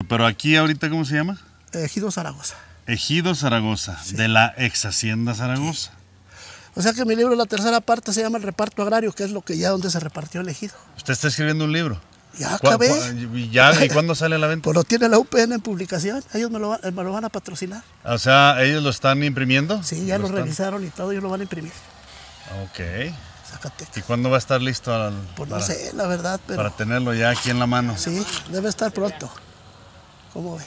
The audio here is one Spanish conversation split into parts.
Pero aquí ahorita, ¿cómo se llama? Ejido Zaragoza. Ejido Zaragoza, sí. De la ex Hacienda Zaragoza. Sí. O sea que mi libro, la tercera parte, se llama El reparto agrario, que es lo que ya donde se repartió el ejido. ¿Usted está escribiendo un libro? Ya acabé. ¿Y cuándo sale a la venta? Pues lo tiene la UPN en publicación, ellos me lo van a patrocinar. O sea, ¿ellos lo están imprimiendo? Sí, ya lo revisaron y todo, ellos lo van a imprimir. Ok. Zacatecas. ¿Y cuándo va a estar listo? Pues no sé, la verdad, pero... Para tenerlo ya aquí en la mano. Sí, debe estar pronto. ¿Cómo ve?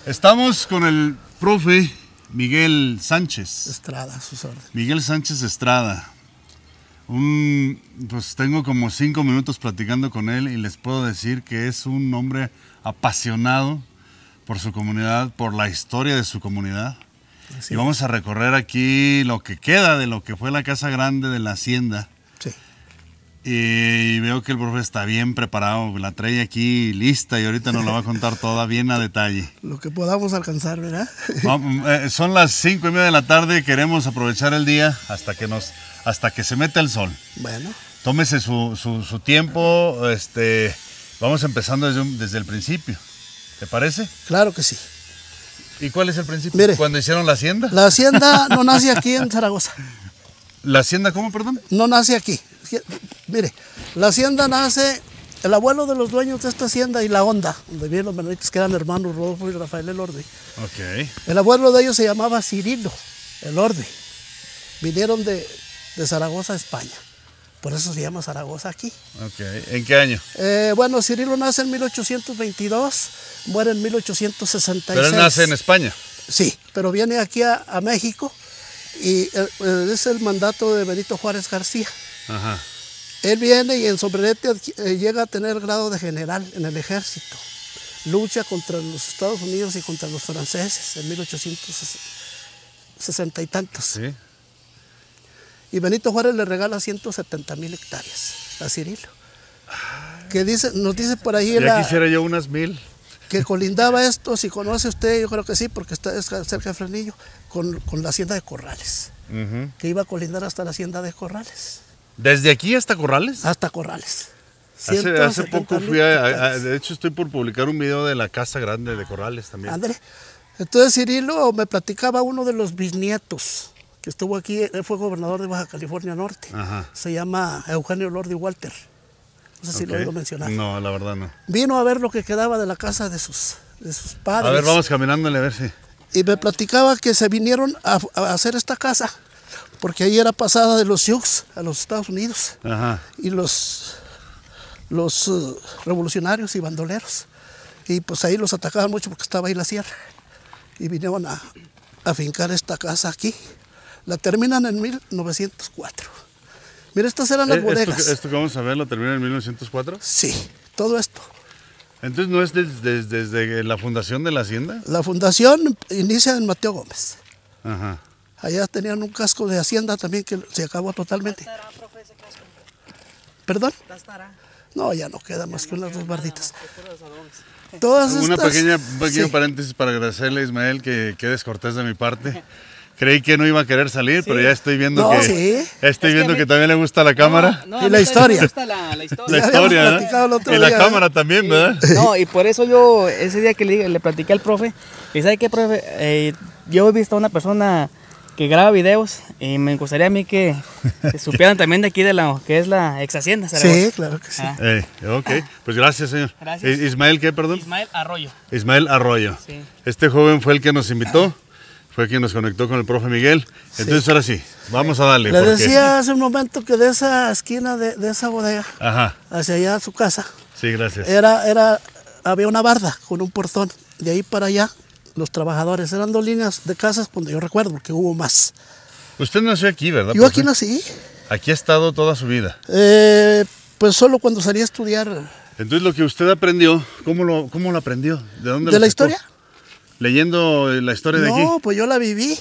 Estamos con el profe Miguel Sánchez. Estrada, a sus órdenes. Miguel Sánchez Estrada. Pues tengo como 5 minutos platicando con él y les puedo decir que es un hombre apasionado por su comunidad, por la historia de su comunidad. Así y vamos a recorrer aquí lo que queda de lo que fue la Casa Grande de la Hacienda. Sí. Y veo que el profe está bien preparado, la trae aquí lista y ahorita nos la va a contar toda bien a detalle. Lo que podamos alcanzar, ¿verdad? Son las 5:30 de la tarde, queremos aprovechar el día hasta que se meta el sol. Bueno. Tómese su tiempo, vamos empezando desde el principio, ¿te parece? Claro que sí. ¿Y cuál es el principio? Mire, ¿cuándo hicieron la hacienda? La hacienda no nace aquí en Zaragoza. ¿La hacienda cómo, perdón? No nace aquí. Mire, la hacienda nace, el abuelo de los dueños de esta hacienda y la Honda, donde viven los menonitas que eran hermanos Rodolfo y Rafael Elordi. Ok. El abuelo de ellos se llamaba Cirilo Elordi. Vinieron de Zaragoza a España. Por eso se llama Zaragoza aquí. Ok. ¿En qué año? Bueno, Cirilo nace en 1822, muere en 1866. ¿Pero él nace en España? Sí, pero viene aquí a México y es el mandato de Benito Juárez García. Ajá. Él viene y en sombrerete llega a tener el grado de general en el ejército. Lucha contra los Estados Unidos y contra los franceses en 1860 y tantos. Sí. Y Benito Juárez le regala 170,000 hectáreas a Cirilo. Que nos dice por ahí... Ya quisiera yo unas 1,000. Que colindaba esto, si conoce usted, yo creo que sí, porque está cerca de Fresnillo, con la hacienda de Corrales. Que iba a colindar hasta la hacienda de Corrales. ¿Desde aquí hasta Corrales? Hasta Corrales. Hace poco fui de hecho estoy por publicar un video de la Casa Grande de Corrales también. André. Entonces Cirilo me platicaba uno de los bisnietos que estuvo aquí, él fue gobernador de Baja California Norte. Ajá. Se llama Eugenio Lordi Walter. No sé si lo oigo mencionar. No, la verdad no. Vino a ver lo que quedaba de la casa de sus padres. A ver, vamos caminándole a ver si... Y me platicaba que se vinieron a hacer esta casa, porque ahí era pasada de los Sioux a los Estados Unidos. Ajá. Y los revolucionarios y bandoleros. Y pues ahí los atacaban mucho porque estaba ahí la sierra. Y vinieron a afincar esta casa aquí. La terminan en 1904. Mira, estas eran las bodegas. ¿Esto que vamos a ver lo termina en 1904? Sí, todo esto. Entonces, ¿no es desde la fundación de la hacienda? La fundación inicia en Mateo Gómez. Ajá. Allá tenían un casco de hacienda también que se acabó totalmente. ¿Estará, profe, ese casco? ¿Perdón? ¿Estará? No, ya no queda más que unas 2 barditas. Todas un pequeño sí. Paréntesis para agradecerle a Ismael que es cortés de mi parte. Creí que no iba a querer salir, sí. Pero ya estoy viendo que también le gusta la cámara. Y la historia. Me gusta la historia. La historia, ¿no? Y la cámara también, ¿verdad? No, y por eso yo, ese día que le platiqué al profe, y ¿sabe qué, profe? Yo he visto a una persona que graba videos y me gustaría a mí que supieran también de aquí de la que es la ex hacienda. Sí, claro que sí. Ok, pues gracias, señor. Gracias. ¿Ismael qué, perdón? Ismael Arroyo. Ismael Arroyo. Sí. Este joven fue el que nos invitó. Fue quien nos conectó con el profe Miguel. Entonces, ahora sí, vamos a darle. Le decía hace un momento que de esa esquina de esa bodega, ajá, hacia allá a su casa, sí, gracias. Había una barda con un portón. De ahí para allá, los trabajadores. Eran 2 líneas de casas, cuando yo recuerdo, porque hubo más. Usted nació aquí, ¿verdad? Yo aquí nací. Aquí ha estado toda su vida. Pues solo cuando salí a estudiar. Entonces, lo que usted aprendió, ¿cómo lo aprendió? ¿De dónde ¿De lo la sacó? historia? ¿Leyendo la historia de aquí? No, pues yo la viví.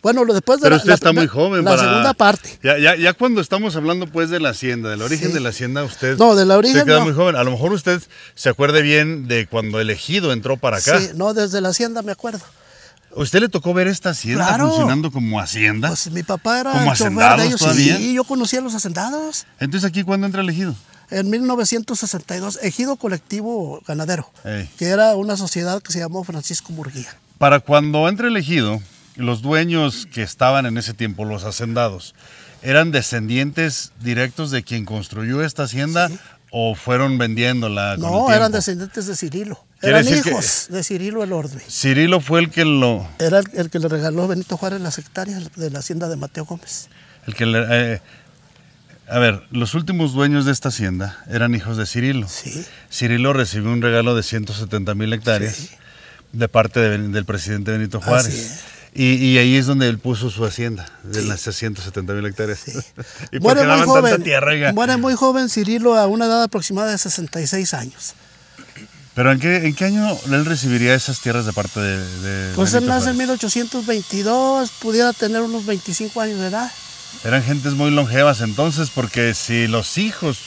Bueno, después de Pero usted está muy joven la segunda parte. Ya cuando estamos hablando pues de la hacienda, del origen de la hacienda, usted no, del origen se queda muy joven. A lo mejor usted se acuerde bien de cuando el ejido entró para acá. Sí, no, desde la hacienda me acuerdo. ¿Usted le tocó ver esta hacienda funcionando como hacienda? Pues mi papá era ¿Como el chofer hacendados de ellos. todavía? Sí, yo conocía a los hacendados. Entonces, ¿aquí cuándo entra el ejido? En 1962, Ejido Colectivo Ganadero, Ey. que era una sociedad que se llamó Francisco Murguía. Para cuando entra el ejido, los dueños que estaban en ese tiempo, los hacendados, ¿eran descendientes directos de quien construyó esta hacienda o fueron vendiéndola con el No, tiempo? eran descendientes de Cirilo. Quiere Eran decir hijos de Cirilo Elordi. Cirilo fue el que lo... Era el que le regaló a Benito Juárez las hectáreas de la hacienda de Mateo Gómez. El que le, a ver, los últimos dueños de esta hacienda eran hijos de Cirilo. Sí. Cirilo recibió un regalo de 170,000 hectáreas Sí. de parte del presidente Benito Así Juárez. es. Y ahí es donde él puso su hacienda, de las 170,000 hectáreas. Sí. ¿Y por qué daban tanta tierra, oiga? Muere muy joven Cirilo a una edad aproximada de 66 años. ¿Pero en qué año él recibiría esas tierras de parte de Pues Benito él nace en Juárez? 1822, pudiera tener unos 25 años de edad. Eran gentes muy longevas entonces, porque si los hijos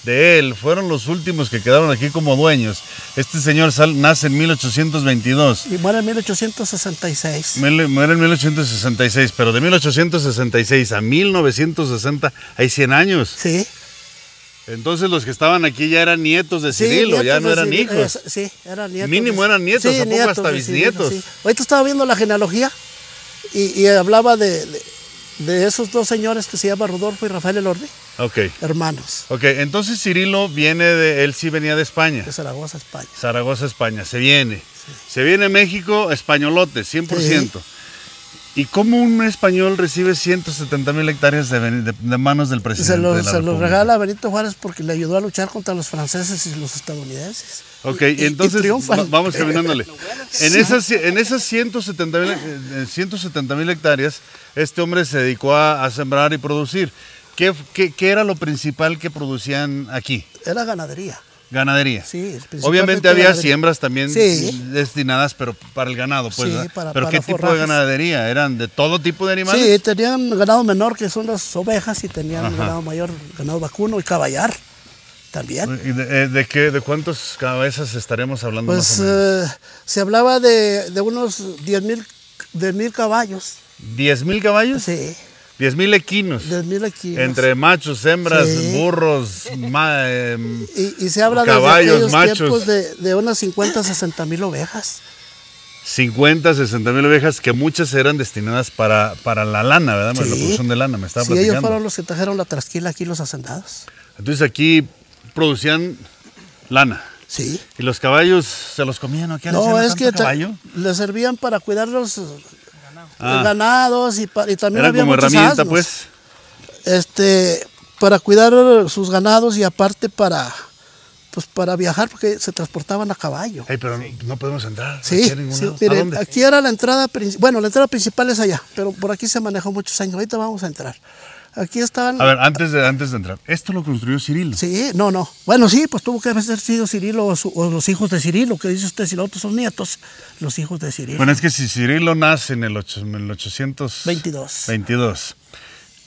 de él fueron los últimos que quedaron aquí como dueños, este señor nace en 1822. Y muere en 1866. Muere en 1866, pero de 1866 a 1960 hay 100 años. Sí. Entonces los que estaban aquí ya eran nietos de Sí, Cirilo, ya nietos no de eran Cirilo, hijos. sí, eran nietos. Mínimo eran nietos, ¿a poco hasta de Cirilo, bisnietos? sí. Ahorita estaba viendo la genealogía y hablaba de esos dos señores que se llaman Rodolfo y Rafael Elordi, Ok, hermanos, ok, entonces Cirilo él sí venía de España. de Zaragoza, España. Zaragoza, España, se viene a México, españolote, 100%. ¿Y cómo un español recibe 170,000 hectáreas de manos del presidente de la Se los República? regala a Benito Juárez porque le ayudó a luchar contra los franceses y los estadounidenses. Ok, Y entonces triunfan. vamos caminándole. En esas 170,000 hectáreas, este hombre se dedicó a sembrar y producir. ¿Qué era lo principal que producían aquí? Era ganadería. Ganadería. Sí, principalmente Obviamente había ganadería. siembras también Sí. destinadas, pero para el ganado, pues. Sí, ¿verdad? para ¿Pero qué tipo de forrajes. ganadería? ¿Eran de todo tipo de animales? Sí, tenían ganado menor, que son las ovejas, y tenían ganado mayor, ganado vacuno y caballar también. ¿Y de cuántas cabezas estaremos hablando Pues más o menos? se hablaba de unos 10,000 caballos. ¿10,000 caballos? Sí, 10,000 equinos. 10,000 aquí. Entre machos, hembras, Sí. burros, Y se habla caballos, de aquellos machos. tiempos de unas 50, 60,000 ovejas. 50, 60,000 ovejas, que muchas eran destinadas para la lana, ¿verdad? Sí. La producción de lana, me estaba Sí, ellos platicando. fueron los que trajeron la trasquila aquí, los hacendados. Entonces aquí producían lana. Sí. ¿Y los caballos se los comían o qué hacían No, a es tanto que caballo? les servían para cuidar los ganados y también Era había como muchos herramienta, asnos. pues. Para cuidar sus ganados y aparte para viajar, porque se transportaban a caballo. Ey, pero no podemos entrar. Sí, aquí a ningún sí, lado. ¿A mire, dónde? aquí era la entrada principal. Bueno, la entrada principal es allá, pero por aquí se manejó muchos años. Ahorita vamos a entrar. Aquí estaban. A ver, antes de entrar, esto lo construyó Cirilo. Sí, no. Bueno, sí, pues tuvo que haber sido Cirilo o los hijos de Cirilo, que dice usted, si los otros son nietos, los hijos de Cirilo. Bueno, es que si Cirilo nace en el 822, 22.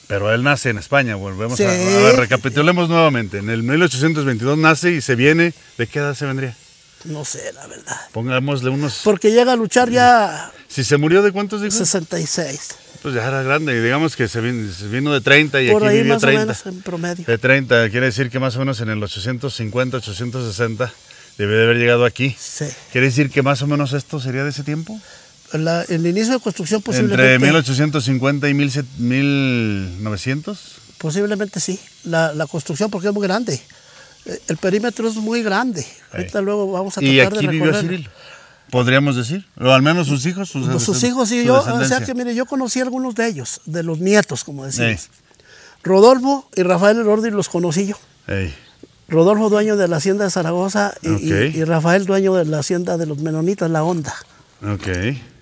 pero él nace en España, volvemos Sí. a ver, recapitulemos nuevamente. En el 1822 nace y se viene, ¿de qué edad se vendría? No sé, la verdad. Pongámosle unos... Porque llega a luchar ya Si se murió, ¿de cuántos dijo? 66. Pues ya era grande, digamos que se vino de 30 y Por aquí ahí vivió más 30. o menos en promedio. De 30, quiere decir que más o menos en el 850, 860 debe de haber llegado aquí. Sí. ¿Quiere decir que más o menos esto sería de ese tiempo? El inicio de construcción posiblemente. ¿Entre 1850 y 1900? Posiblemente sí. La construcción, porque es muy grande. El perímetro es muy grande. Ahorita luego vamos a Y tratar aquí de vivió recorrer. Cirilo, podríamos decir. O al menos sus hijos. Sus hijos y su yo, o sea descendencia. que mire, yo conocí a algunos de ellos, de los nietos, como decimos. Sí. Rodolfo y Rafael Elordi los conocí yo. Ey, Rodolfo, dueño de la hacienda de Zaragoza, Ok. y Rafael, dueño de la hacienda de los menonitas, La Honda. ok.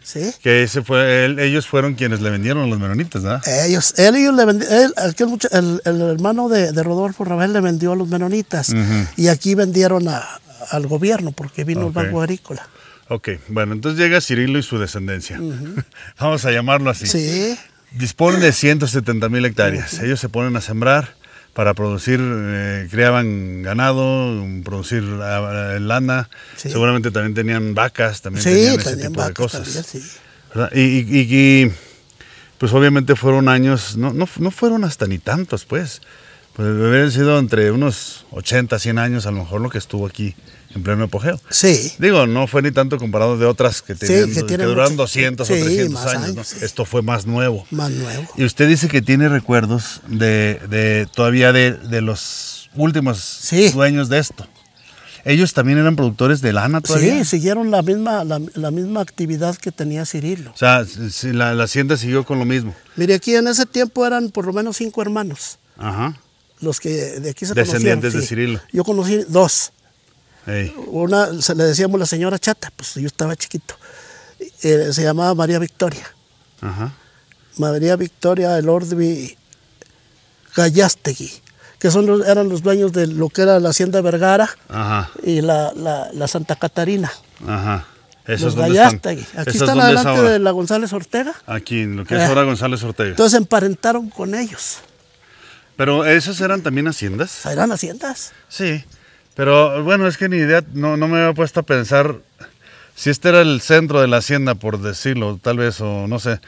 ¿Sí? Que ellos fueron quienes le vendieron a los menonitas, ¿verdad? Ellos le vendieron, el hermano de Rodolfo, Rafael, le vendió a los menonitas. Y aquí vendieron al gobierno, porque vino el Ok. Banco Agrícola. Ok, bueno, entonces llega Cirilo y su descendencia. Vamos a llamarlo así. Sí. Disponen de 170,000 hectáreas. Ellos se ponen a sembrar para producir, criaban ganado, producir lana. Sí. Seguramente también tenían vacas, también Sí, tenían ese tenían tipo de vacas cosas. también, sí. ¿Verdad? Y pues obviamente fueron años, no fueron hasta ni tantos, pues. Pues debe haber sido entre unos 80, 100 años a lo mejor lo que estuvo aquí en pleno apogeo. Sí. Digo, no fue ni tanto comparado de otras que, que duraron 200 o 300 años. ¿No? Sí. Esto fue más nuevo. Más nuevo. Y usted dice que tiene recuerdos todavía de los últimos dueños de esto. ¿Ellos también eran productores de lana todavía? Sí, siguieron la misma actividad que tenía Cirilo. O sea, la hacienda siguió con lo mismo. Mire, aquí en ese tiempo eran por lo menos 5 hermanos. Ajá. Los que de aquí se descendientes conocieron. de Cirilo. Yo conocí 2. Hey. Una le decíamos la señora Chata, pues yo estaba chiquito. Se llamaba María Victoria. Ajá. María Victoria Elordi Gallastegui, que eran los dueños de lo que era la hacienda Vergara. Ajá. Y la Santa Catarina. Ajá. Los Gallastegui. Aquí están adelante de la González Ortega. Aquí, en lo que es ahora González Ortega. Entonces emparentaron con ellos. Pero ¿esas eran también haciendas? Eran haciendas. Sí. Pero bueno, es que ni idea, no me había puesto a pensar si este era el centro de la hacienda, por decirlo, tal vez, o no sé,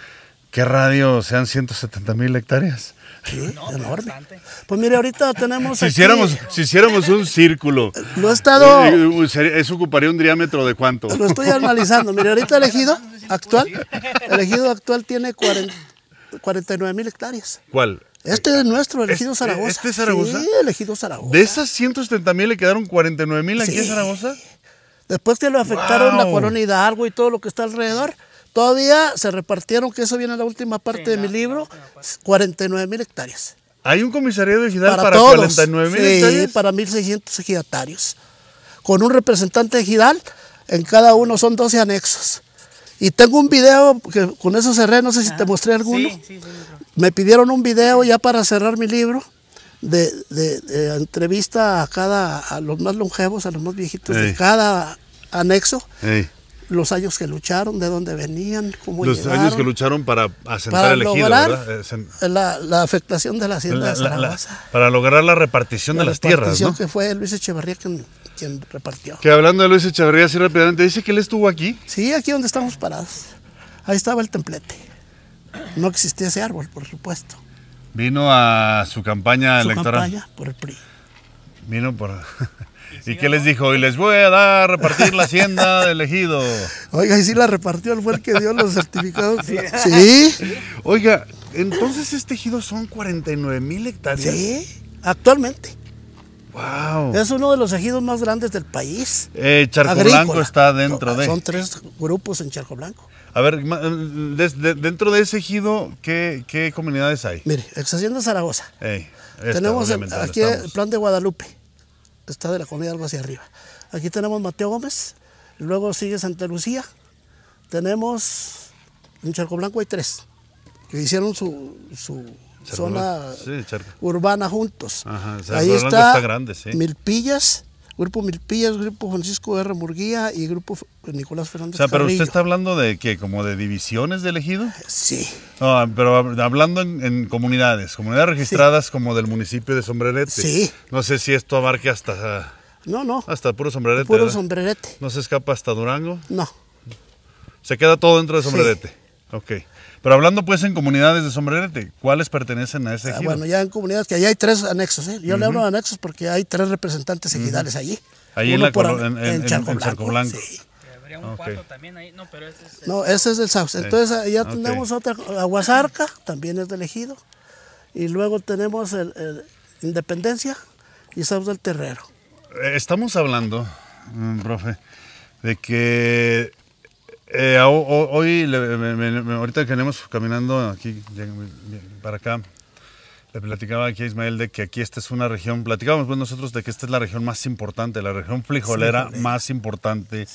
¿qué radio sean 170,000 hectáreas? Sí, enorme. Pues mire, ahorita tenemos si hiciéramos un círculo, lo he estado... ¿Eso ocuparía un diámetro de cuánto? Lo estoy analizando. Mire, ahorita el ejido actual tiene 49,000 hectáreas. ¿Cuál? Este es nuestro, el ejido Zaragoza. ¿Este es Zaragoza? Sí, el ejido Zaragoza. ¿De esas 170,000 le quedaron 49,000 aquí en Zaragoza? Después que lo afectaron la Corona Hidalgo y todo lo que está alrededor, todavía se repartieron, que eso viene en la última parte de mi libro, 49,000 hectáreas. ¿Hay un comisariado ejidal para 49,000 hectáreas? Sí, para 1,600 ejidatarios. Con un representante ejidal, en cada uno son 12 anexos. Y tengo un video, que con eso cerré, no sé si te mostré alguno. Sí. Me pidieron un video ya para cerrar mi libro, de entrevista a los más longevos, a los más viejitos de cada anexo. Los años que lucharon, de dónde venían, cómo llegaron. Los años que lucharon para asentar el ejido, ¿verdad? La afectación de la hacienda de Zaragoza. Para lograr la repartición de las tierras, ¿no? Que fue Luis Echeverría quien repartió. Que hablando de Luis Echeverría, así rápidamente, dice que él estuvo aquí. Sí, aquí donde estamos parados. Ahí estaba el templete. No existía ese árbol, por supuesto. Vino a su campaña electoral. Campaña por el PRI. Vino por... ¿Y qué les dijo? Y les voy a repartir la hacienda del ejido. Oiga, y sí la repartió, él fue el que dio los certificados. Sí. Oiga, entonces este ejido son 49,000 hectáreas. Sí, actualmente. Wow. Es uno de los ejidos más grandes del país. Charco Blanco está dentro de... Son 3 grupos en Charco Blanco. A ver, dentro de ese ejido, ¿qué comunidades hay? Mire, ex Hacienda Zaragoza. Tenemos aquí el Plan de Guadalupe. Está de la comunidad algo hacia arriba. Aquí tenemos Mateo Gómez. Luego sigue Santa Lucía. Tenemos... En Charco Blanco hay 3. Que hicieron su zona urbana juntos. Ajá, ahí está grande, sí. Milpillas. Grupo Milpillas, Grupo Francisco R. Murguía y Grupo Nicolás Fernández. O sea, pero Carrillo. ¿usted está hablando de qué? ¿Como de divisiones del ejido? Sí. No, pero hablando en comunidades registradas como del municipio de Sombrerete. Sí. No sé si esto abarque hasta... No. Hasta puro Sombrerete. Puro Sombrerete. ¿No se escapa hasta Durango? No. Se queda todo dentro de Sombrerete. Sí. Ok. Pero hablando pues en comunidades de Sombrerete, ¿cuáles pertenecen a ese ejido? Bueno, ya en comunidades, que allá hay 3 anexos. Yo le hablo de anexos porque hay 3 representantes ejidales allí. Ahí en Charco Blanco. Sí. Habría un cuarto también ahí. No, pero ese es... No, ese es del Sauce. Entonces ya tenemos otra, Aguasarca, también es del ejido. Y luego tenemos el Independencia y Sauce del Terrero. Estamos hablando, profe, de que... hoy, ahorita que venimos caminando aquí para acá, le platicaba aquí a Ismael de que aquí esta es una región, platicábamos pues nosotros de que esta es la región más importante, la región frijolera más importante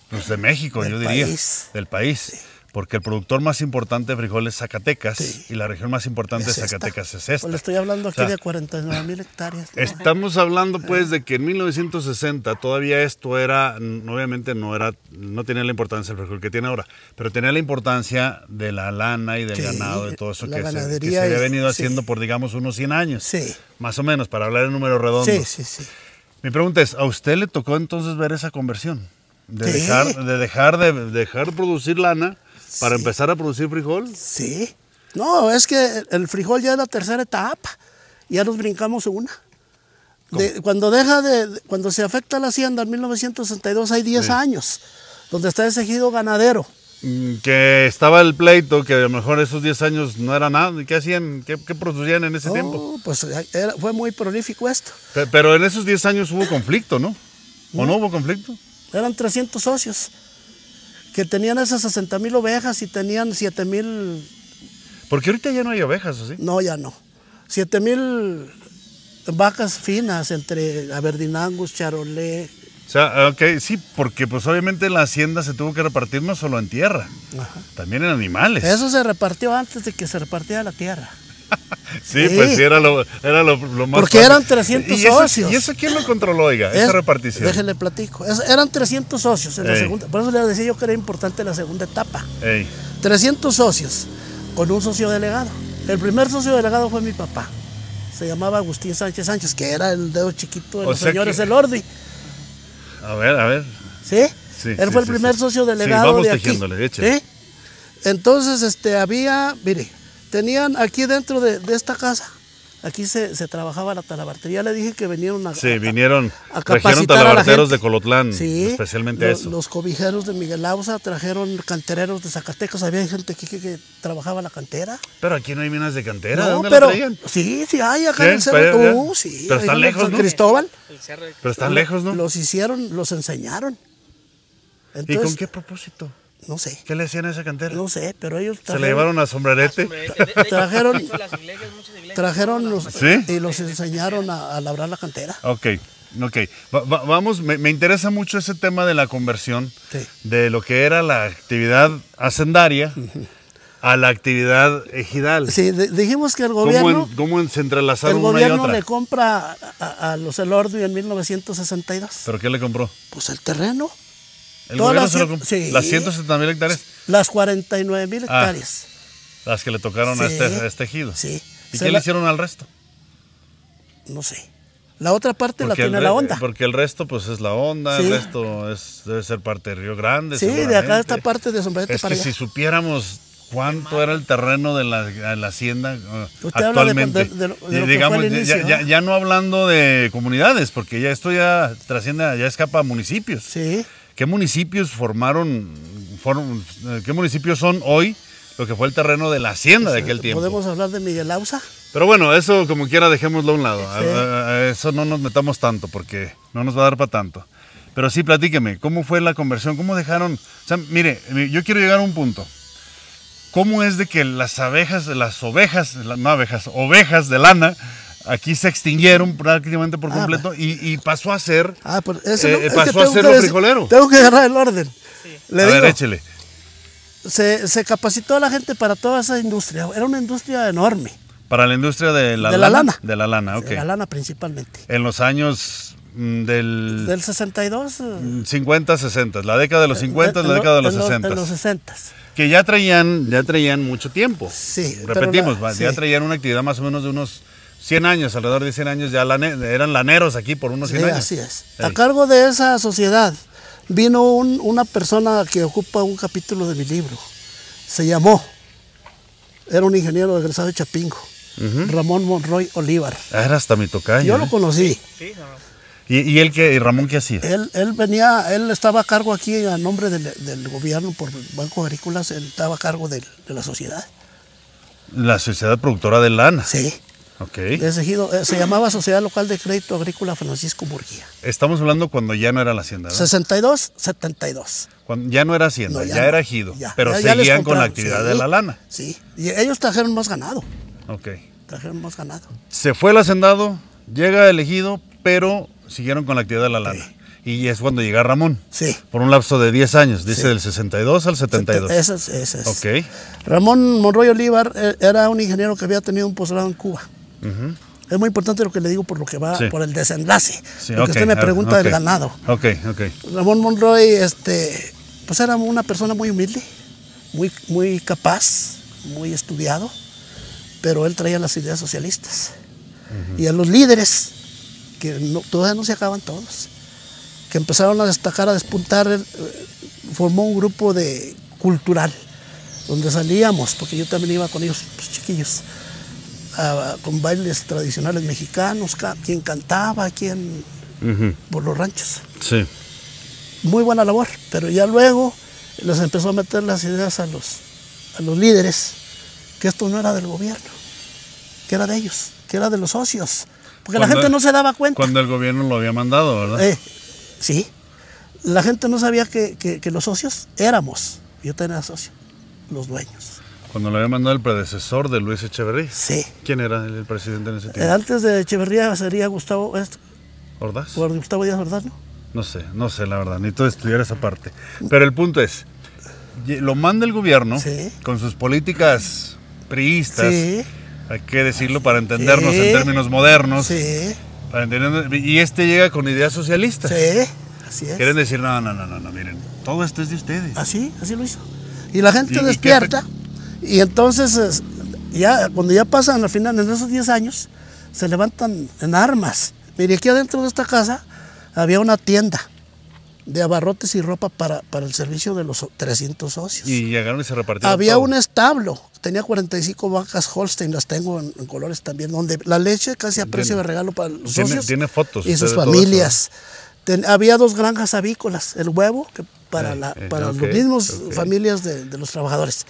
pues, de México, yo diría, del país. Sí. Porque el productor más importante de frijol es Zacatecas y la región más importante de Zacatecas es esta. Pues le estoy hablando aquí de 49,000 hectáreas. ¿No? Estamos hablando pues de que en 1960 todavía esto era, obviamente no tenía la importancia del frijol que tiene ahora, pero tenía la importancia de la lana y del ganado, de todo eso que se había venido haciendo por digamos unos 100 años. Sí. Más o menos, para hablar en números redondos. Sí. Mi pregunta es, ¿a usted le tocó entonces ver esa conversión? De dejar de producir lana para empezar a producir frijol. Sí. No, es que el frijol ya es la tercera etapa. Ya nos brincamos una. Cuando se afecta la hacienda en 1962 hay 10 años, donde está ese ejido ganadero. Que estaba el pleito, que a lo mejor esos 10 años no era nada. ¿Qué hacían? ¿Qué producían en ese tiempo? Pues fue muy prolífico esto. Pero en esos 10 años hubo conflicto, ¿no? ¿O no hubo conflicto? Eran 300 socios que tenían esas 60,000 ovejas y tenían 7,000... Porque ahorita ya no hay ovejas, ¿o sí? No, ya no. 7,000 vacas finas entre Aberdeen-Angus, Charolais. O sea, ok, sí, porque pues obviamente la hacienda se tuvo que repartir no solo en tierra, también en animales. Eso se repartió antes de que se repartiera la tierra. Sí, pues sí, era lo más porque fácil. Eran 300 socios. ¿Y eso quién lo controló, oiga, esa repartición? Déjenle platico. Eran 300 socios en la segunda. Por eso le decía yo que era importante la segunda etapa. 300 socios con un socio delegado. El primer socio delegado fue mi papá. Se llamaba Agustín Sánchez Sánchez, que era el dedo chiquito de los señores del Ordi. A ver. ¿Sí? Él fue el primer socio delegado vamos de aquí. tejiéndole, échale. ¿Sí? Entonces, mire, tenían aquí dentro de esta casa, aquí se trabajaba la talabartería. Le dije que vinieron vinieron, a trajeron talabarteros de Colotlán, especialmente eso. Los cobijeros de Miguel Ausa, trajeron cantereros de Zacatecas. Había gente aquí que trabajaba la cantera. Pero aquí no hay minas de cantera, no, ¿dónde pero, la traían? Sí, hay acá en el cerro. Sí, pero están lejos, ¿no? Cristóbal. Pero están lejos, ¿no? Los enseñaron. Entonces, ¿y con qué propósito? No sé. ¿Qué le hacían a esa cantera? No sé, pero ellos trajeron... ¿Se le llevaron a sombrerete? Trajeron ¿sí? Y los enseñaron a labrar la cantera. Ok. Vamos, me interesa mucho ese tema de la conversión, de lo que era la actividad hacendaria a la actividad ejidal. Sí, dijimos que el gobierno... ¿Cómo se entrelazaron una y otra? El gobierno le compra a los Elordi en 1962. ¿Pero qué le compró? Pues el terreno. ¿El gobierno se lo compró? Sí. ¿Las 170,000 hectáreas? Las 49,000 hectáreas. Las que le tocaron a este ejido. Sí. ¿Y qué le hicieron al resto? No sé. La otra parte la tiene la Honda. Porque el resto pues es la Honda, el resto debe ser parte de Río Grande. Sí, de acá esta parte de Sombrerete para allá. Si supiéramos cuánto era el terreno de la hacienda usted actualmente. Habla de lo digamos, que fue el inicio, ya no hablando de comunidades, porque esto ya trasciende, ya escapa a municipios. Sí. ¿Qué municipios qué municipios son hoy lo que fue el terreno de la hacienda de aquel tiempo? ¿Podemos hablar de Miguel Ausa? Pero bueno, eso como quiera dejémoslo a un lado. A eso no nos metamos tanto porque no nos va a dar para tanto. Pero sí, platíqueme, ¿cómo fue la conversión? ¿Cómo dejaron? O sea, mire, yo quiero llegar a un punto. ¿Cómo es de que ovejas de lana aquí se extinguieron prácticamente por completo y pasó a ser lo frijolero? Tengo que agarrar el orden. Sí. A ver, échele. Se capacitó a la gente para toda esa industria. Era una industria enorme. Para la industria de la lana. De la lana, ok. De la lana principalmente. En los años del 62. 50, 60. La década de los 50, la década de los 60. En los 60. Que ya traían mucho tiempo. Sí. Repetimos, ya traían una actividad más o menos de unos 100 años, alrededor de 100 años, ya eran laneros aquí por unos 100 años. Así es. A cargo de esa sociedad vino una persona que ocupa un capítulo de mi libro. Era un ingeniero egresado de Chapingo, Ramón Monroy Olivar. Era hasta mi tocayo. Yo lo conocí. Sí, no. ¿Y Ramón qué hacía? Él estaba a cargo aquí a nombre del gobierno por Banco Agrícola, él estaba a cargo de la sociedad. La sociedad productora de lana. Sí. Ok. Se llamaba Sociedad Local de Crédito Agrícola Francisco Murguía. Estamos hablando cuando ya no era la hacienda, ¿verdad? 62, 72. Cuando ya no era hacienda, ya era ejido, pero ya seguían con la actividad de la lana. Sí, y ellos trajeron más ganado. Ok. Trajeron más ganado. Se fue el hacendado, llega el ejido, pero siguieron con la actividad de la lana. Sí. Y es cuando llega Ramón. Sí. Por un lapso de 10 años, dice del 62 al 72. Ese es. Ok. Ramón Monroy Olivar era un ingeniero que había tenido un posgrado en Cuba. Es muy importante lo que le digo por lo que va, por el desenlace. Porque usted me pregunta del ganado. Ok. Ramón Monroy, pues era una persona muy humilde, muy capaz, muy estudiado, pero él traía las ideas socialistas. Y a los líderes, que todavía no se acaban todos, que empezaron a destacar, a despuntar, formó un grupo cultural, donde salíamos, porque yo también iba con ellos, pues, chiquillos, con bailes tradicionales mexicanos, quién cantaba, quién por los ranchos. Sí. Muy buena labor, pero ya luego les empezó a meter las ideas a los líderes, que esto no era del gobierno, que era de ellos, que era de los socios, porque la gente no se daba cuenta. Cuando el gobierno lo había mandado, ¿verdad? Sí, la gente no sabía que los socios éramos, yo tenía socio, los dueños. Cuando lo había mandado el predecesor de Luis Echeverría. Sí. ¿Quién era el presidente en ese tiempo? Antes de Echeverría sería Gustavo ¿Ordaz? Gustavo Díaz Ordaz, ¿no? No sé, la verdad, necesito estudiar esa parte. Pero el punto es, lo manda el gobierno con sus políticas priistas, hay que decirlo para entendernos en términos modernos, para y llega con ideas socialistas. Sí, así es. Quieren decir, no, miren, todo esto es de ustedes. Así lo hizo. Y la gente despierta, y entonces, cuando ya pasan al final, en esos 10 años, se levantan en armas. Mire, aquí adentro de esta casa había una tienda de abarrotes y ropa para el servicio de los 300 socios. Y llegaron y se repartieron Había todo. un establo, tenía 45 vacas Holstein, las tengo en colores también, donde la leche casi a precio de regalo para los socios. Tiene fotos y sus familias. Había 2 granjas avícolas, el huevo, que para los mismos familias de los trabajadores.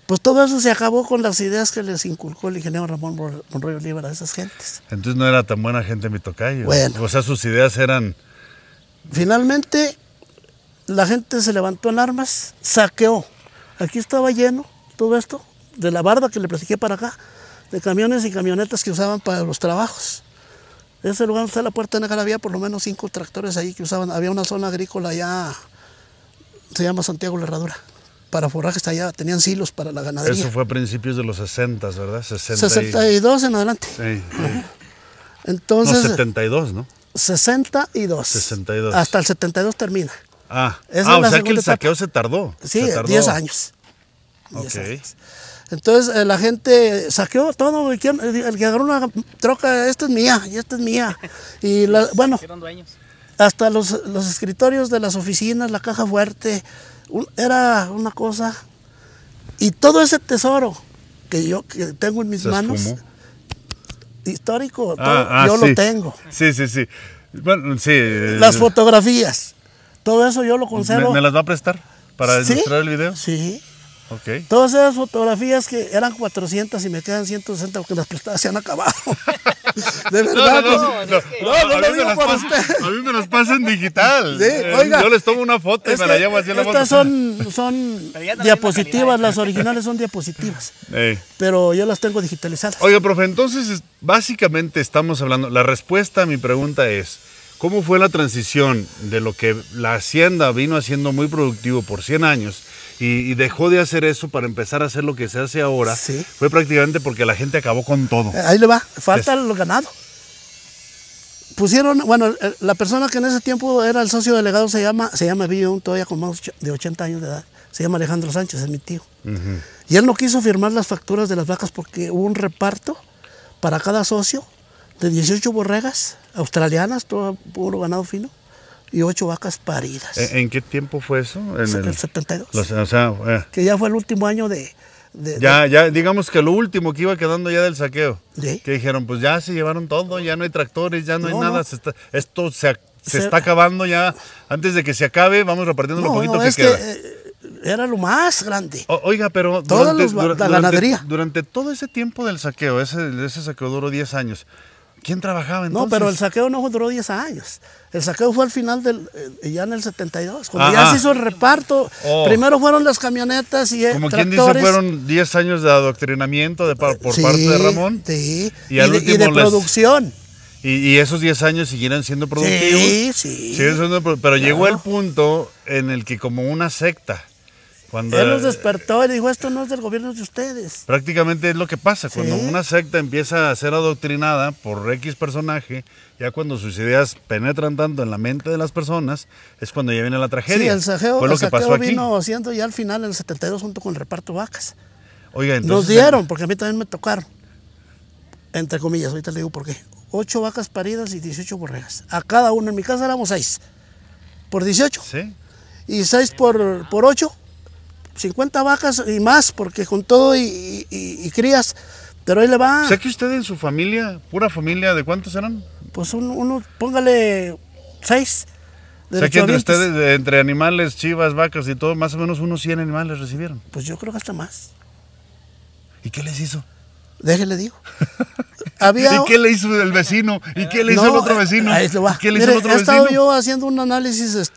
Pues todo eso se acabó con las ideas que les inculcó el ingeniero Ramón Monroy Olivera a esas gentes. Entonces no era tan buena gente mi tocayo. Bueno. O sea, sus ideas eran... Finalmente, la gente se levantó en armas, saqueó. Aquí estaba lleno todo esto, de la barda que le platiqué para acá, de camiones y camionetas que usaban para los trabajos. Ese lugar donde está la Puerta Negra había por lo menos 5 tractores ahí que usaban. Había una zona agrícola allá, se llama Santiago La Herradura. Para forrajes allá, tenían silos para la ganadería. Eso fue a principios de los 60, ¿verdad? 62 en adelante. Sí. Entonces, no, 72, ¿no? 62. Hasta el 72 termina. O sea que el saqueo se tardó. Sí, se tardó. 10 años. 10 años. Entonces la gente saqueó todo. El que agarró una troca, esta es mía, y esta es mía. Y bueno, hasta los escritorios de las oficinas, la caja fuerte, era una cosa. Y todo ese tesoro que tengo en mis manos, histórico, yo lo tengo. Sí. Bueno, sí. Las fotografías, todo eso yo lo conservo. ¿Me las va a prestar para ilustrar el video? Sí. Okay. Todas esas fotografías que eran 400 y me quedan 160 porque las prestadas se han acabado. De verdad. No lo digo por usted. A mí me las pasan digital. Sí, oiga. Yo les tomo una foto y me la llevo así en la foto. Estas son diapositivas, las originales son diapositivas. Pero yo las tengo digitalizadas. Oiga, profe, entonces básicamente estamos hablando, la respuesta a mi pregunta es, ¿cómo fue la transición de lo que la hacienda vino haciendo muy productivo por 100 años y dejó de hacer eso para empezar a hacer lo que se hace ahora? Sí. Fue prácticamente porque la gente acabó con todo. Ahí le va, falta el ganado. Pusieron, bueno, la persona que en ese tiempo era el socio delegado se llama, vive aún todavía con más de 80 años de edad, se llama Alejandro Sánchez, es mi tío. Y él no quiso firmar las facturas de las vacas porque hubo un reparto para cada socio de 18 borregas australianas, todo puro ganado fino, y 8 vacas paridas. ¿En qué tiempo fue eso? En el 72. Que ya fue el último año de digamos que lo último que iba quedando ya del saqueo. ¿Sí? Que dijeron, pues ya se llevaron todo, ya no hay tractores, ya no hay nada. Esto se está acabando ya. Antes de que se acabe, vamos repartiendo lo poquito que queda. Era lo más grande. Oiga, pero la ganadería. Durante todo ese tiempo del saqueo, ese saqueo duró 10 años. ¿Quién trabajaba entonces? No, pero el saqueo no duró 10 años. El saqueo fue al final ya en el 72, cuando ya se hizo el reparto. Primero fueron las camionetas y como tractores. Quien dice, fueron 10 años de adoctrinamiento por parte de Ramón. Sí, y de producción. Y esos 10 años siguieron siendo productivos. Sí. Pero llegó el punto en el que como una secta, cuando él los despertó y dijo, esto no es del gobierno de ustedes. Prácticamente es lo que pasa, cuando una secta empieza a ser adoctrinada por X personaje, ya cuando sus ideas penetran tanto en la mente de las personas, es cuando ya viene la tragedia. Sí, el saqueo pasó vino haciendo ya al final en el 72 junto con el reparto vacas. Oiga, entonces, nos dieron, porque a mí también me tocaron, entre comillas, ahorita le digo por qué, 8 vacas paridas y 18 borregas. A cada uno, en mi casa éramos 6, por 18. Sí. Y 6 por 8. 50 vacas y más, porque con todo y crías, Pero ahí le va. O sea que usted en su familia, pura familia, ¿de cuántos eran? Pues uno póngale 6. O sea que entre ustedes, entre animales, chivas, vacas y todo, más o menos unos 100 animales recibieron. Pues yo creo que hasta más. ¿Y qué les hizo? Déjele digo. Había... ¿Y qué le hizo el vecino? ¿Y qué le hizo el otro vecino? Ahí lo va. ¿Y qué le hizo el otro he estado vecino? yo haciendo un análisis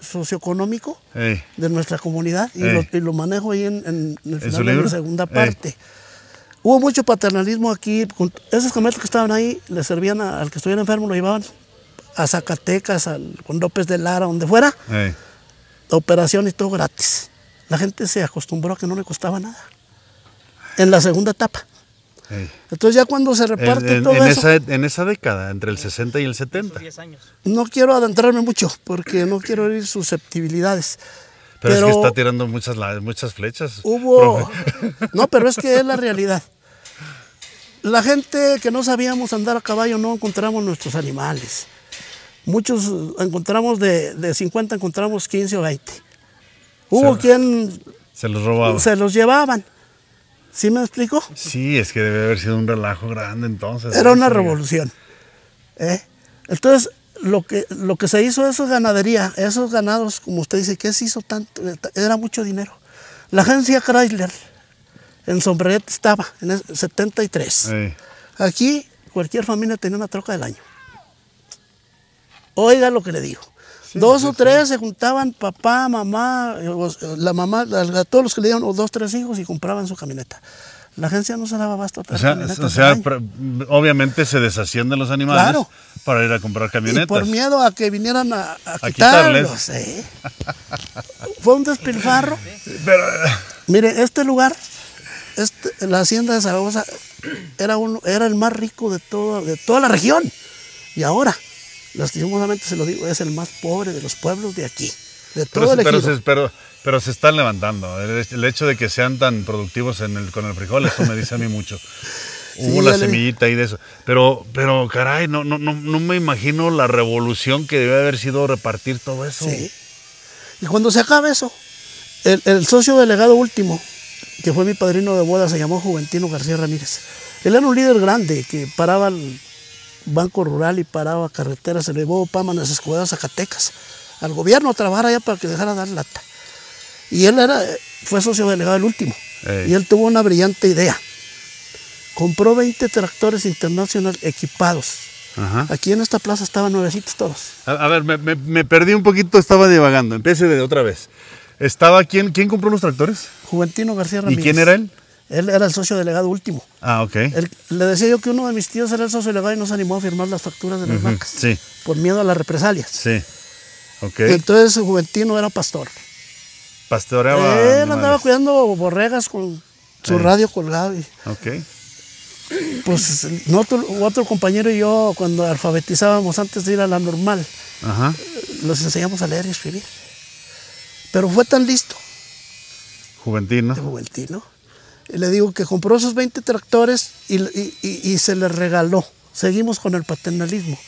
socioeconómico de nuestra comunidad y lo manejo ahí en el final de la segunda parte. Hubo mucho paternalismo aquí. Esos camionetas que estaban ahí le servían al que estuviera enfermo, lo llevaban a Zacatecas, con López de Lara, donde fuera. Operación y todo gratis. La gente se acostumbró a que no le costaba nada. En la segunda etapa. Entonces ya cuando se reparte todo eso... En esa década, entre el 60 y el 70. 10 años. No quiero adentrarme mucho, porque no quiero herir susceptibilidades. Pero es que está tirando muchas flechas. Hubo... No, pero es que es la realidad. La gente que no sabíamos andar a caballo no encontramos nuestros animales. Muchos encontramos de 50, encontramos 15 o 20. Hubo quien... Se los robaban. Se los llevaban. ¿Sí me explico? Sí, es que debe haber sido un relajo grande entonces. Era una revolución. Entonces, lo que se hizo eso es ganadería. Esos ganados, como usted dice, ¿qué se hizo tanto? Era mucho dinero. La agencia Chrysler en Sombrerete estaba en el 73. Aquí cualquier familia tenía una troca del año. Oiga lo que le digo. Sí, 2 o 3 se juntaban, papá, mamá, la mamá, todos los que le dieron 2, 3 hijos y compraban su camioneta. La agencia no se daba abasto a traer obviamente se deshacían de los animales para ir a comprar camionetas. Y por miedo a que vinieran a quitarlos. Fue un despilfarro. Pero... Mire, este lugar, la hacienda de Zaragoza, era el más rico de toda la región. Y ahora, lastimosamente se lo digo, es el más pobre de los pueblos de aquí, de todo el ejido. Pero se están levantando. El hecho de que sean tan productivos con el frijol, eso me dice a mí mucho. Hubo la semillita ahí de eso. Pero caray, no me imagino la revolución que debe haber sido repartir todo eso. Sí. Y cuando se acaba eso, el socio delegado último, que fue mi padrino de boda, se llamó Juventino García Ramírez. Él era un líder grande que paraba el Banco Rural y paraba carreteras, se le llevó Pámanas Escobedo a Zacatecas, al gobierno a trabajar allá para que dejara de dar lata. Y él fue socio delegado el último. Y él tuvo una brillante idea. Compró 20 tractores internacionales equipados. Aquí en esta plaza estaban nuevecitos todos. A ver, me perdí un poquito, estaba divagando. Empiece de otra vez. ¿Quién compró los tractores? Juventino García Ramírez. ¿Y quién era él? Él era el socio delegado último. Ah, ok. Le decía yo que uno de mis tíos era el socio delegado y no se animó a firmar las facturas de las vacas. Sí. Por miedo a las represalias. Sí. Ok. Entonces Juventino era pastor. Pastoreaba. Él andaba cuidando borregas con su radio colgado. Ok. Pues otro compañero y yo, cuando alfabetizábamos antes de ir a la normal, los enseñamos a leer y escribir. Pero fue tan listo. Juventino. Y le digo que compró esos 20 tractores y se les regaló. Seguimos con el paternalismo.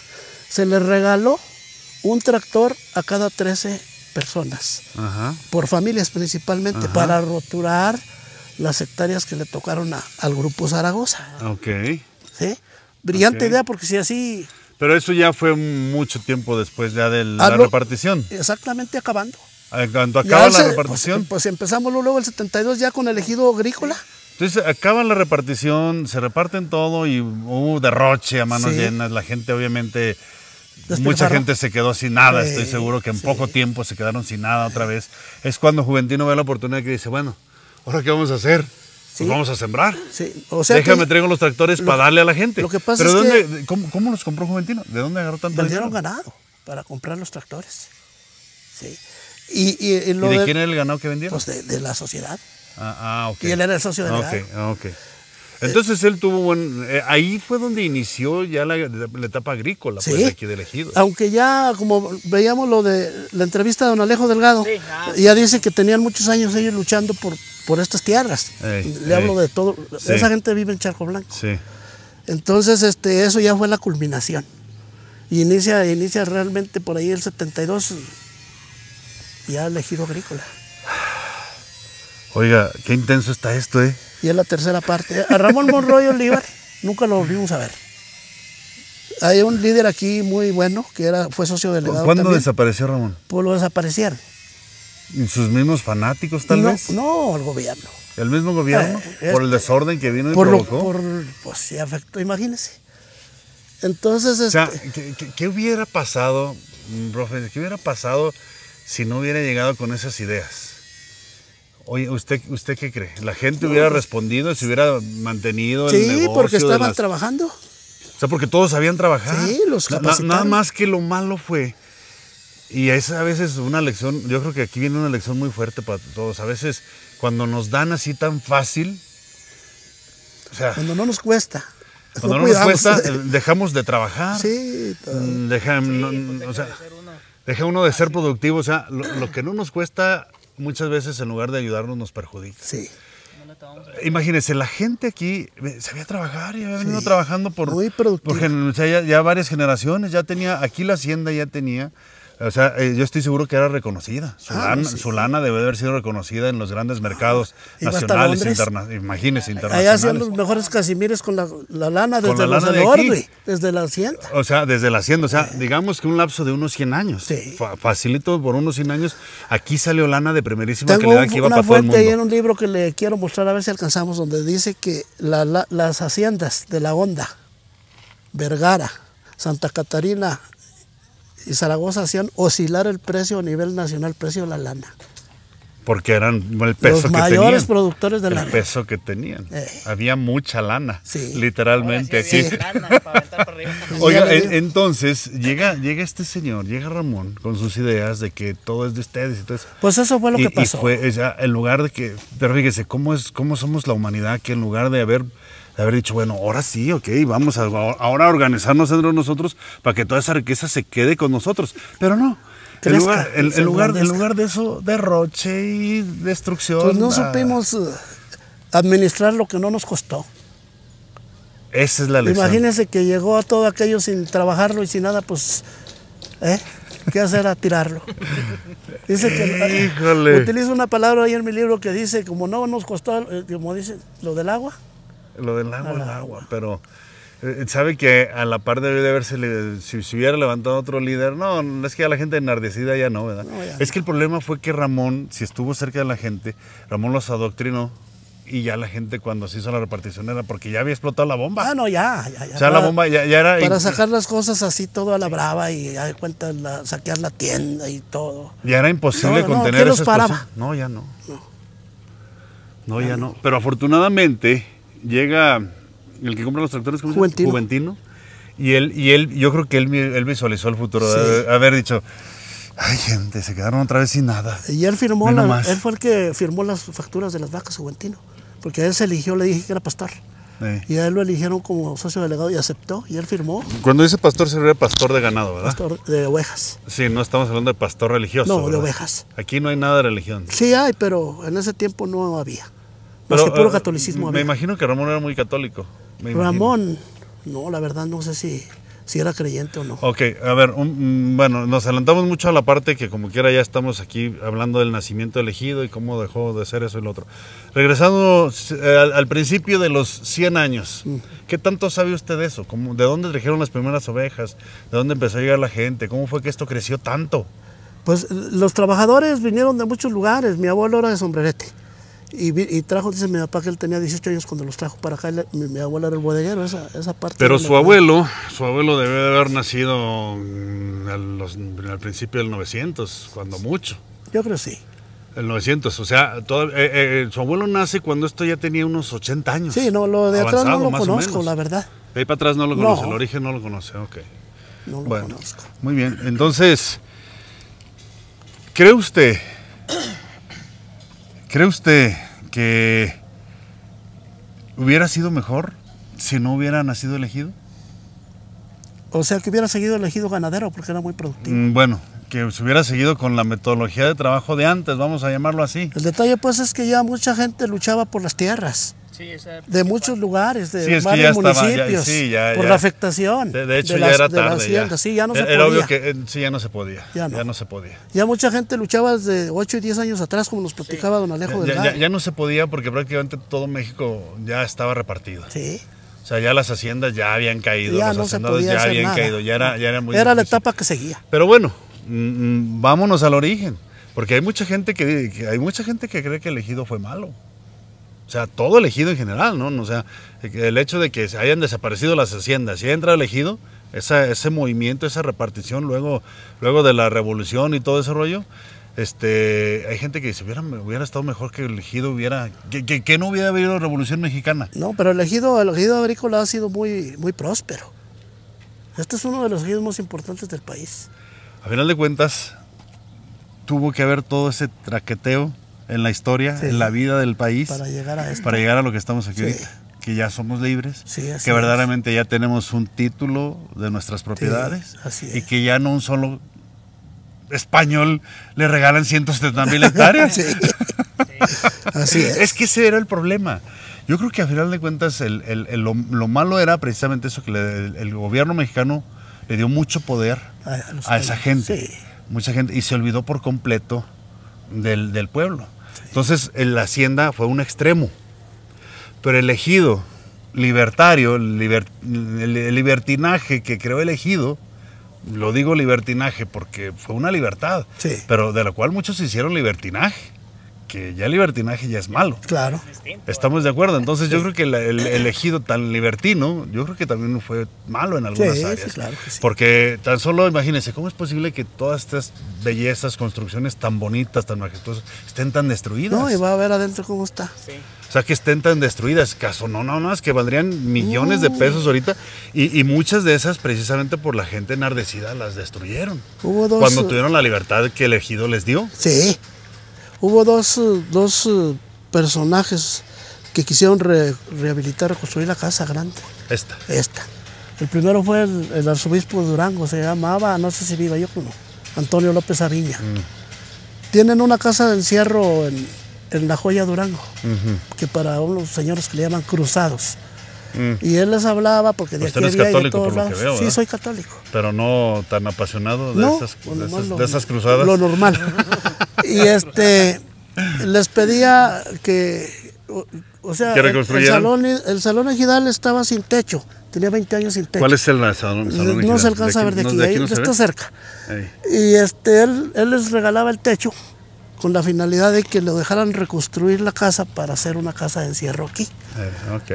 Se les regaló un tractor a cada 13 personas. Por familias principalmente, para roturar las hectáreas que le tocaron al Grupo Zaragoza. Ok. ¿Sí? Brillante idea, porque si así... Pero eso ya fue mucho tiempo después ya de la repartición. Exactamente, acabando. Cuando acaba la repartición. Pues empezamos luego el 72 ya con el ejido agrícola. Entonces acaban la repartición, se reparten todo y derroche a manos llenas. La gente obviamente, mucha gente se quedó sin nada. Estoy seguro que en poco tiempo se quedaron sin nada otra vez. Es cuando Juventino ve la oportunidad que dice, bueno, ¿ahora qué vamos a hacer? Pues vamos a sembrar. O sea, déjame traigo los tractores para darle a la gente. Lo que pasa pero es ¿cómo los compró Juventino? ¿De dónde agarró tanto dinero? Vendieron ganado para comprar los tractores. Sí. ¿Y de quién era el ganado que vendieron? Pues de la sociedad. Ok. Y él era el socio delegado. Ok. Entonces él tuvo ahí fue donde inició ya la etapa agrícola, pues, aquí del ejido. Aunque ya, como veíamos lo de la entrevista de don Alejo Delgado, ya dice que tenían muchos años ellos luchando por estas tierras. Le hablo de todo. Esa gente vive en Charco Blanco. Sí. Entonces eso ya fue la culminación. Y inicia realmente por ahí el 72 ya el ejido agrícola. Oiga, qué intenso está esto, ¿eh? Y es la tercera parte. A Ramón Monroy Olivar nunca lo volvimos a ver. Hay un líder aquí muy bueno que fue socio delegado. ¿Cuándo también. desapareció Ramón? Pues lo desaparecieron. ¿Y sus mismos fanáticos tal vez? No, el gobierno. ¿El mismo gobierno? ¿Por el desorden que vino y provocó? Pues sí, afectó, imagínese. Entonces, o sea, ¿qué hubiera pasado, profe? ¿Qué hubiera pasado si no hubiera llegado con esas ideas? Oye, ¿usted qué cree? ¿La gente hubiera respondido, se hubiera mantenido el negocio? Sí, porque estaban trabajando. O sea, porque todos sabían trabajar. Sí, los capacitaron. Nada más que lo malo fue, y es a veces una lección, yo creo que aquí viene una lección muy fuerte para todos. A veces, cuando nos dan así tan fácil, o sea... Cuando no nos cuesta. Cuando no nos cuesta, dejamos de trabajar. Sí. Deja uno de ser productivo. O sea, lo que no nos cuesta, muchas veces en lugar de ayudarnos, nos perjudica. Sí. Imagínense, la gente aquí sabía trabajar y había venido trabajando muy productivo. O sea, ya varias generaciones, ya tenía, aquí la hacienda ya tenía. O sea, yo estoy seguro que era reconocida. Su lana debe de haber sido reconocida en los grandes mercados nacionales, imagínese, internacionales. Allá hacían los mejores casimires con la lana desde los del Orbe, desde la hacienda. O sea, desde la hacienda. O sea, digamos que un lapso de unos 100 años. Sí. Facilito por unos 100 años. Aquí salió lana de primerísima calidad que iba para todo el mundo. Tengo una fuente ahí en un libro que le quiero mostrar a ver si alcanzamos, donde dice que las haciendas de La Honda, Vergara, Santa Catarina y Zaragoza hacían oscilar el precio a nivel nacional, precio de la lana. Porque eran el peso los que mayores tenían, productores de lana. El peso que tenían. Había mucha lana, sí. Literalmente. Sí. Lana para aventar para arriba. Oiga, entonces llega este señor, llega Ramón con sus ideas de que todo es de ustedes y todo eso. Pues eso fue lo que pasó. Y fue, o sea, en lugar de que, pero fíjese, cómo somos la humanidad, que en lugar de haber dicho, bueno, ahora sí, ok, vamos ahora a organizarnos entre nosotros para que toda esa riqueza se quede con nosotros. Pero no. En lugar de eso, derroche y destrucción. Pues no supimos administrar lo que no nos costó. Esa es la lección. Imagínense que llegó a todo aquello sin trabajarlo y sin nada, pues, ¿qué hacer? A tirarlo. Dice que Híjole. utilizo una palabra ahí en mi libro que dice, como no nos costó, como dice, lo del agua. Lo del agua, el agua, pero sabe que a la par debe de haberse, si se hubiera levantado otro líder, no, es que a la gente enardecida ya no, ¿verdad? No, es que el problema fue que Ramón, si estuvo cerca de la gente, Ramón los adoctrinó y ya la gente cuando se hizo la repartición era porque ya había explotado la bomba. Ah, no, ya. O sea, la bomba ya era... Para sacar las cosas así todo a la brava y a cuenta saquear la tienda y todo. Ya era imposible contener esa explosión. No, ya no. No, ya no. Pero afortunadamente llega el que compra los tractores, ¿cómo se llama? Juventino. Y él, yo creo que él visualizó el futuro, sí. De haber dicho, ay gente, se quedaron otra vez sin nada. Y él firmó, él fue el que firmó las facturas de las vacas, Juventino, porque él se eligió, le dije que era pastor. Sí. Y a él lo eligieron como socio delegado y aceptó, y él firmó. Cuando dice pastor se refiere a pastor de ganado, ¿verdad? Pastor de ovejas. Sí, no estamos hablando de pastor religioso. No, ¿verdad? de ovejas. Aquí no hay nada de religión. Sí hay, pero en ese tiempo no había. Más que puro catolicismo había. Me imagino que Ramón era muy católico. Ramón, no, la verdad no sé si era creyente o no. Ok, a ver, bueno, nos adelantamos mucho a la parte que como quiera ya estamos aquí hablando del nacimiento elegido y cómo dejó de ser eso y lo otro. Regresando al principio de los 100 años, ¿qué tanto sabe usted de eso? ¿De dónde trajeron las primeras ovejas? ¿De dónde empezó a llegar la gente? ¿Cómo fue que esto creció tanto? Pues los trabajadores vinieron de muchos lugares. Mi abuelo era de Sombrerete. Y trajo, dice mi papá que él tenía 18 años cuando los trajo para acá. Mi abuelo era el bodeguero, esa parte. Pero su abuelo debe de haber nacido al principio del 900, cuando mucho. Yo creo sí. El 900, o sea, su abuelo nace cuando esto ya tenía unos 80 años. Sí, no, lo de atrás no lo conozco, la verdad. De ahí para atrás no lo conoce, el origen no lo conoce, ok. No lo conozco. Muy bien, entonces, ¿cree usted que hubiera sido mejor si no hubiera nacido elegido? O sea, que hubiera seguido elegido ganadero porque era muy productivo. Bueno, que se hubiera seguido con la metodología de trabajo de antes, vamos a llamarlo así. El detalle pues es que ya mucha gente luchaba por las tierras. Sí, De muchos lugares, de es que varios ya estaba, municipios, por la afectación. De hecho, ya era tarde. Ya. Sí, ya no se podía. Era obvio que sí, ya no se podía. Ya no se podía. Ya mucha gente luchaba desde 8 y 10 años atrás, como nos platicaba don Alejo Delgado. Ya no se podía porque prácticamente todo México ya estaba repartido. Sí. O sea, ya las haciendas ya habían caído, Ya los no se hacendades podía ya hacer habían nada. caído, ya era muy Era la difícil. etapa que seguía. Pero bueno, vámonos al origen, porque hay mucha gente que cree que el ejido fue malo. O sea, todo el ejido en general, ¿no? O sea, el hecho de que se hayan desaparecido las haciendas y haya entrado el ejido, ese movimiento, esa repartición luego de la revolución y todo ese rollo, hay gente que dice, hubiera estado mejor que el ejido que no hubiera habido revolución mexicana. No, pero el ejido agrícola ha sido muy, muy próspero. Este es uno de los ejidos más importantes del país. A final de cuentas, tuvo que haber todo ese traqueteo en la historia, en la vida del país, para llegar a esto. Para llegar a lo que estamos aquí ahorita, que ya somos libres, que verdaderamente ya tenemos un título de nuestras propiedades, y que ya no un solo español le regalan 170,000 hectáreas. Sí. Así es. Es que ese era el problema. Yo creo que a final de cuentas lo malo era precisamente eso, que el gobierno mexicano le dio mucho poder a esa gente, mucha gente, y se olvidó por completo del pueblo. Entonces la hacienda fue un extremo, pero el ejido libertario, el libertinaje que creó el ejido, lo digo libertinaje porque fue una libertad, pero de la cual muchos hicieron libertinaje, que ya el libertinaje ya es malo. Claro. Estamos de acuerdo. Entonces yo creo que el ejido tan libertino, yo creo que también fue malo en algunas áreas. Sí, claro que sí. Porque tan solo imagínense, ¿cómo es posible que todas estas bellezas, construcciones tan bonitas, tan majestuosas, estén tan destruidas? No, y va a ver adentro cómo está. Sí. O sea, que estén tan destruidas. Caso no, es que valdrían millones de pesos ahorita. Y muchas de esas, precisamente por la gente enardecida, las destruyeron. Hubo dos, cuando tuvieron la libertad que el ejido les dio. Sí. Hubo dos personajes que quisieron rehabilitar, reconstruir la casa grande. Esta. El primero fue el arzobispo de Durango, se llamaba, no sé si viva yo, como Antonio López Aviña. Tienen una casa de encierro en La Joya, Durango, que para unos señores que le llaman cruzados. Y él les hablaba porque de aquí había de todos lados. Veo, sí, soy católico. Pero no tan apasionado de esas cruzadas. Lo normal. Y les pedía que, o sea, que reconstruyeran. El salón ejidal estaba sin techo, tenía 20 años sin techo. ¿Cuál es el salón ejidal? No se alcanza a ver de aquí, está cerca. Ahí. Y él les regalaba el techo con la finalidad de que lo dejaran reconstruir la casa para hacer una casa de encierro aquí.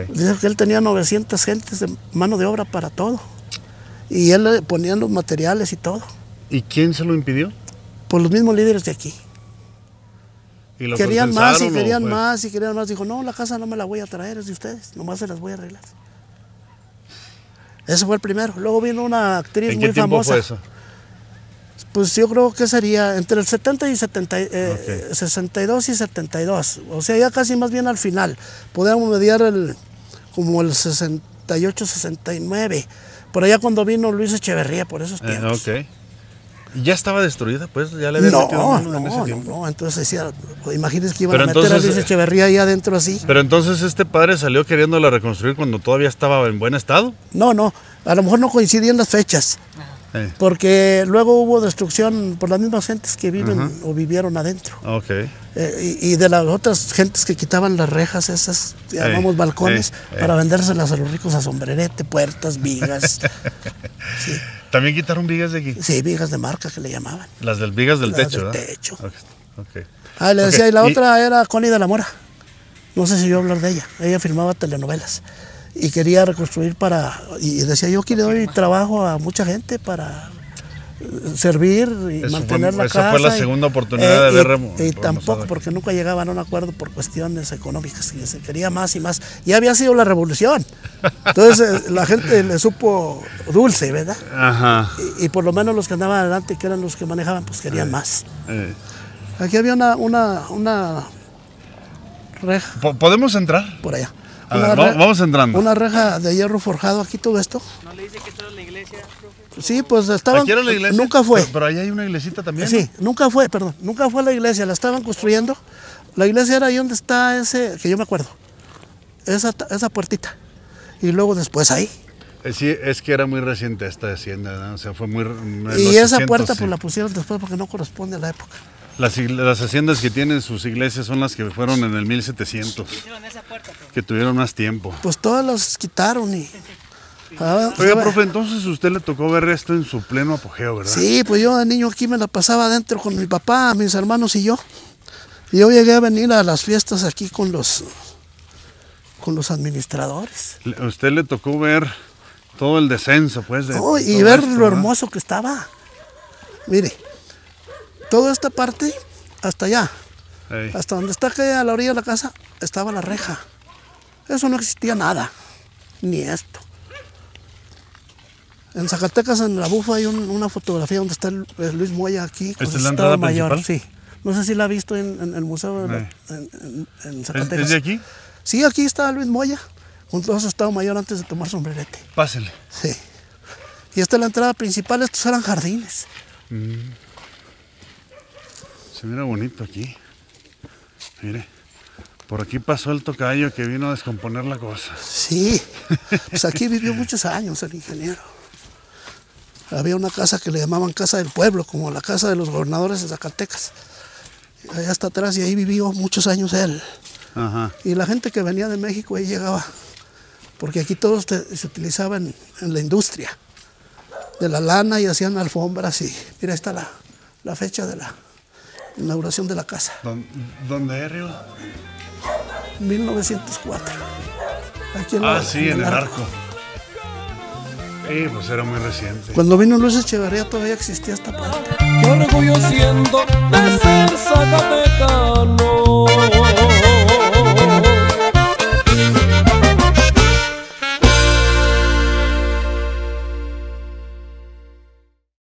Dice que él tenía 900 gentes de mano de obra para todo. Y él le ponía los materiales y todo. ¿Y quién se lo impidió? Pues los mismos líderes de aquí. ¿Y lo querían más y querían más y querían más. Dijo, no, la casa no me la voy a traer, es de ustedes, nomás se las voy a arreglar. Ese fue el primero. Luego vino una actriz muy famosa. ¿En qué tiempo fue eso? Pues yo creo que sería entre el 70 y 62 y 72. O sea, ya casi más bien al final. Podíamos mediar como el 68, 69. Por allá cuando vino Luis Echeverría, por esos tiempos. ¿Y ya estaba destruida? Pues ya le había metido en ese tiempo. No, entonces decía, imagínense que iban a meter a Luis Echeverría ahí adentro así. Pero entonces este padre salió queriéndola reconstruir cuando todavía estaba en buen estado. No, a lo mejor no coincidían las fechas. Porque luego hubo destrucción por las mismas gentes que viven o vivieron adentro. Y de las otras gentes que quitaban las rejas, esas, llamamos balcones, para vendérselas a los ricos a sombrerete, puertas, vigas. Sí. ¿También quitaron vigas de aquí? Sí, vigas de marca que le llamaban. Las del vigas del techo, ¿verdad? Techo. Le decía, y la otra era Connie de la Mora. No sé si yo hablar de ella. Ella filmaba telenovelas. Y quería reconstruir y decía yo que le doy trabajo a mucha gente para servir y mantener la casa. Esa fue la segunda oportunidad de ver. Y tampoco, porque nunca llegaban a un acuerdo por cuestiones económicas, y se quería más y más. Ya había sido la revolución. Entonces la gente le supo dulce, ¿verdad? Y por lo menos los que andaban adelante, que eran los que manejaban, pues querían más. Aquí había una reja. ¿Podemos entrar? Por allá. A ver, vamos entrando. Una reja de hierro forjado aquí, todo esto. ¿No le dice que esto es la iglesia, profe? Sí, pues estaban... ¿Aquí era la iglesia? Nunca fue. Pero ahí hay una iglesita también. Sí, nunca fue, perdón. Nunca fue la iglesia, la estaban construyendo. La iglesia era ahí donde está ese, que yo me acuerdo. Esa puertita. Y luego después ahí. Sí, es que era muy reciente esta hacienda, ¿no? O sea, fue muy... Y esa puerta pues la pusieron después porque no corresponde a la época. Las haciendas que tienen sus iglesias son las que fueron en el 1700. Que tuvieron más tiempo. Pues todas las quitaron y... Oiga, profe, entonces usted le tocó ver esto en su pleno apogeo, ¿verdad? Sí, pues yo de niño aquí me la pasaba adentro con mi papá, mis hermanos y yo. Y yo llegué a venir a las fiestas aquí con los administradores. Usted le tocó ver todo el descenso, pues. Y ver esto, lo hermoso que estaba. Mire, toda esta parte, hasta allá, hasta donde está que a la orilla de la casa, estaba la reja. Eso no existía nada, ni esto. En Zacatecas, en la Bufa, hay una fotografía donde está el Luis Moya aquí. ¿Esta es la entrada principal? Sí. No sé si la ha visto en el museo en Zacatecas. ¿Es de aquí? Sí, aquí está Luis Moya, junto a su Estado Mayor antes de tomar sombrerete. Pásele. Sí. Y esta es la entrada principal, estos eran jardines. Se mira bonito aquí. Mire, por aquí pasó el tocayo que vino a descomponer la cosa. Sí, pues aquí vivió muchos años el ingeniero. Había una casa que le llamaban Casa del Pueblo, como la casa de los gobernadores de Zacatecas. Allá hasta atrás, y ahí vivió muchos años él. Ajá. Y la gente que venía de México ahí llegaba, porque aquí todo se utilizaba en la industria de la lana y hacían alfombras. Y mira, está la fecha de la inauguración de la casa. ¿Dónde es, Río? 1904. Aquí sí, en el arco. Sí, pues era muy reciente. Cuando vino Luis Echeverría todavía existía esta parte. Qué orgullo siento de ser zacatecano.